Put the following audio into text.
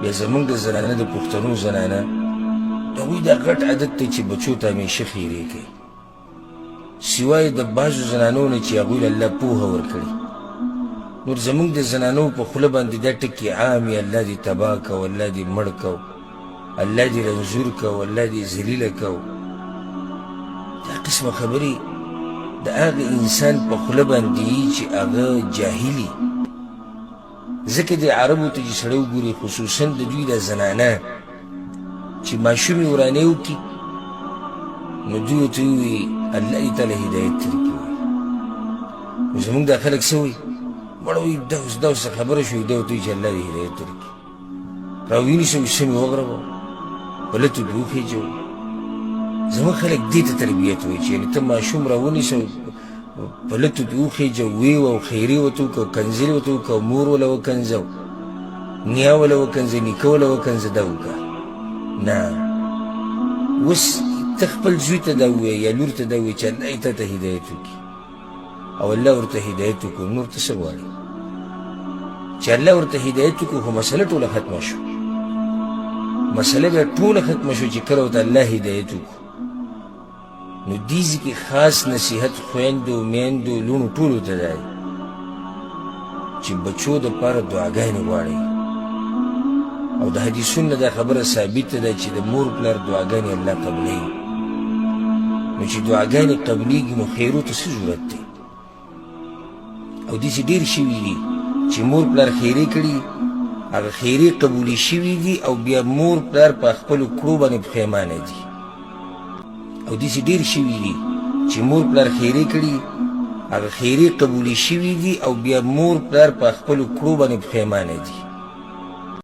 بیا زمونږ د زنانه د پښتنو زنانه د هغوی دا غټ عادت دی چې بچو ته همیشه خیرې کوي، سوای د بعضو زنانو نه چې هغوی له الله پوهه ورکړي. نور زمونږ د زنانو په خوله باندې دا ټکي عام وي: الله دې تباه کو، الله دې مړ کو، الله دې رنځور کو، الله دې ذلیله کو. دا قسمه خبرې د هغه انسان په خوله باندې وي چې هغه جاهلي. ځکه د عربو ته چې سړی وګوري، خصوصا د دوی د زنانه چې ماشومې ورانې وکړي، نو دوی ورته ووایي الله دې تاله هدایت درکړي. نو زمونږ دا خلک څه وایي؟ مړه وایي دا اوس خبره شوې، دا ورته وایي چې الله دې هدایت درکړي. راونیسه وایي سمې وغورځوه، پلتو دې وخېجوه. زمونږ خلک دې ته تربیت وایي چې یعنې ته ماشوم راونیسه، پلتو دې وخېجه، ویې او خیرې ورته وکړه، کنځلې ورته وکړه، مور وله وکنځه، نیا وله وکنځه، نیکه وله وکنځه، دا وکړه. نه، اوس ته خپل زوی ته دا ووایه یا لور ته دا ووایه چې الله دې تا ته هدایت وکړي، او الله ورته هدایت وکړو. نور ته څه غواړې؟ چې الله ورته هدایت وکړو، خو مسله ټوله ختمه شو. مسله بیا ټوله ختمه شو چې کله ورته الله هدایت وکړو. نو دې ځای کې خاص نصیحت خویندو، میندو، لوڼو ټولو ته دی چې بچو دپاره دعاګانې غواړئ. او د حدیثونو نه دا خبره ثابته ده چې د مور پلار دعاګانې الله قبلوي. نو چې دعاګانې قبلیږي نو خیرو ته څه ضرورت دی؟ او داسې ډېر شوي دي چې مور پلار خیرې کړي، هغه خیرې قبولې شوي دي، او بیا مور پلار په خپلو کړو باندې پښیمانه دي. او داسې ډېر شوي دي چې مور پلار خیرې کړي، هغه خیرې قبولې شوي دي، او بیا مور پلار په خپلو کړو باندې پښیمانه دي.